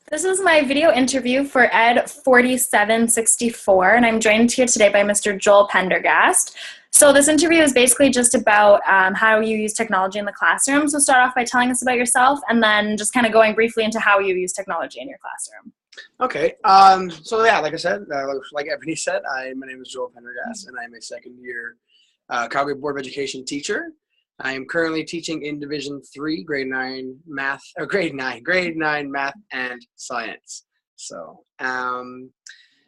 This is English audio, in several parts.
This is my video interview for Ed 4764, and I'm joined here today by Mr. Joel Pendergast. So this interview is basically just about how you use technology in the classroom. So start off by telling us about yourself, and then just kind of going briefly into how you use technology in your classroom. Okay. So yeah, like I said, like Ebony said, my name is Joel Pendergast, and I'm a second year Calgary Board of Education teacher. I am currently teaching in Division 3, grade 9 math and science. So, I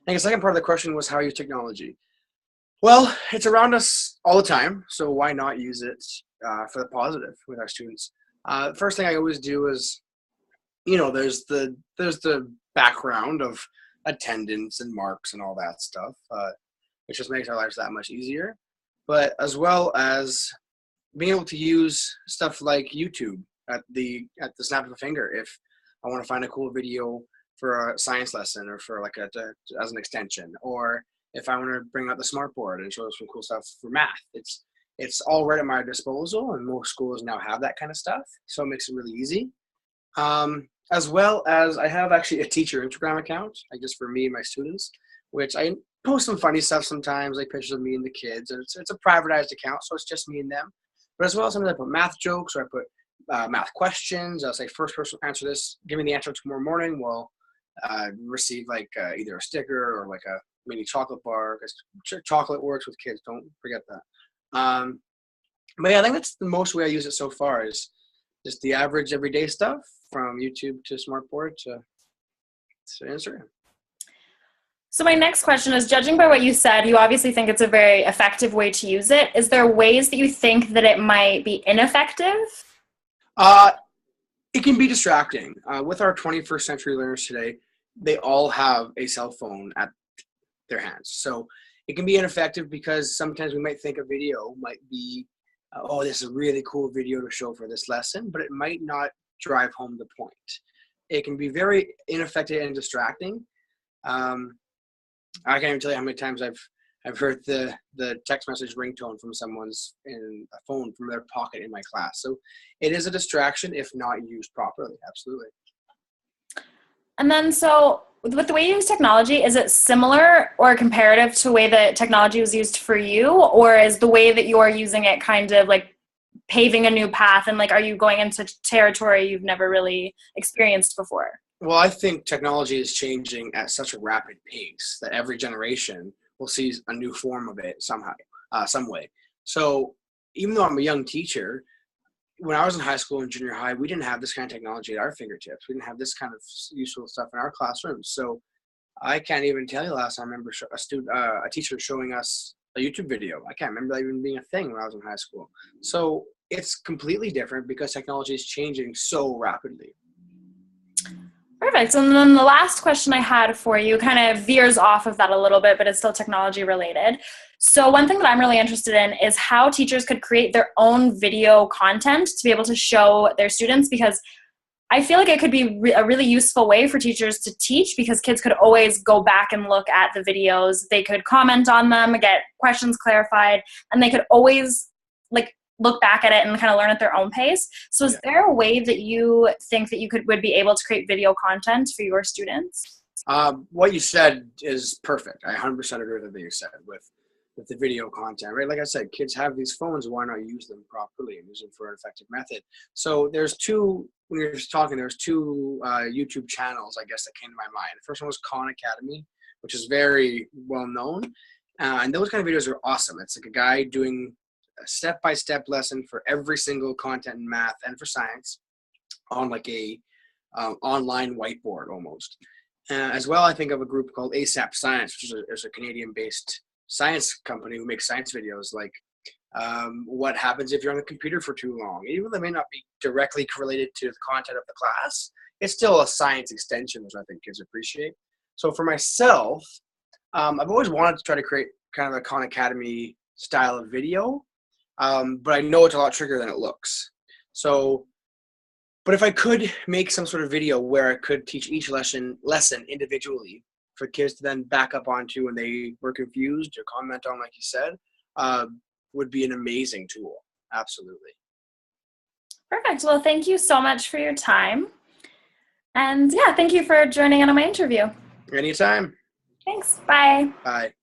think the second part of the question was how I use technology. Well, it's around us all the time, so why not use it for the positive with our students? First thing I always do is, there's the background of attendance and marks and all that stuff, which just makes our lives that much easier. But as well as being able to use stuff like YouTube at the snap of a finger if I want to find a cool video for a science lesson or for as an extension, or if I want to bring out the smartboard and show some cool stuff for math. It's all right at my disposal, and most schools now have that kind of stuff, so it makes it really easy. As well as I have actually a teacher Instagram account, like just for me and my students, which I post some funny stuff sometimes, like pictures of me and the kids, and it's a privatized account, so it's just me and them. But as well, sometimes I put math jokes, or I put math questions. I'll say, first person answer this, give me the answer tomorrow morning. We'll receive either a sticker or like a mini chocolate bar, because chocolate works with kids. Don't forget that. But yeah, I think that's the most way I use it so far, is just the average everyday stuff from YouTube to Smartboard to Instagram. So my next question is, judging by what you said, you obviously think it's a very effective way to use it. Is there ways that you think that it might be ineffective? It can be distracting. With our 21st century learners today, they all have a cell phone at their hands. So it can be ineffective because sometimes we might think a video might be, oh, this is a really cool video to show for this lesson, but it might not drive home the point. It can be very ineffective and distracting. I can't even tell you how many times I've heard the text message ringtone from someone's in a phone from their pocket in my class. So it is a distraction if not used properly. Absolutely. And then, so with the way you use technology, is it similar or comparative to the way that technology was used for you? Or is the way that you're using it kind of like paving a new path, and like, are you going into territory you've never really experienced before? Well, I think technology is changing at such a rapid pace that every generation will see a new form of it somehow, some way. So even though I'm a young teacher, when I was in high school and junior high, we didn't have this kind of technology at our fingertips. We didn't have this kind of useful stuff in our classrooms. So I can't even tell you last time I remember a teacher showing us a YouTube video. I can't remember that even being a thing when I was in high school. So it's completely different because technology is changing so rapidly. Perfect. And then the last question I had for you kind of veers off of that a little bit, but it's still technology related. So one thing that I'm really interested in is how teachers could create their own video content to be able to show their students, because I feel like it could be a really useful way for teachers to teach, because kids could always go back and look at the videos. They could comment on them, get questions clarified, and they could always look back at it and kind of learn at their own pace. So is there a way that you think that you would be able to create video content for your students? What you said is perfect. I 100% agree with everything you said with the video content, right? Like I said, kids have these phones. Why not use them properly and use them for an effective method? So when you're just talking, there's two YouTube channels, I guess, that came to my mind. The first one was Khan Academy, which is very well known. And those kind of videos are awesome. It's like a guy doing a step-by-step lesson for every single content in math and for science on like a online whiteboard almost. As well, I think of a group called ASAP Science, which is a Canadian-based science company who makes science videos like what happens if you're on the computer for too long. Even though they may not be directly correlated to the content of the class, it's still a science extension, which I think kids appreciate. So for myself, I've always wanted to try to create kind of a Khan Academy style of video, but I know it's a lot trickier than it looks. So, but if I could make some sort of video where I could teach each lesson individually for kids to then back up onto when they were confused or comment on, like you said, would be an amazing tool. Absolutely. Perfect. Well, thank you so much for your time. And yeah, thank you for joining in on my interview. Anytime. Thanks. Bye. Bye.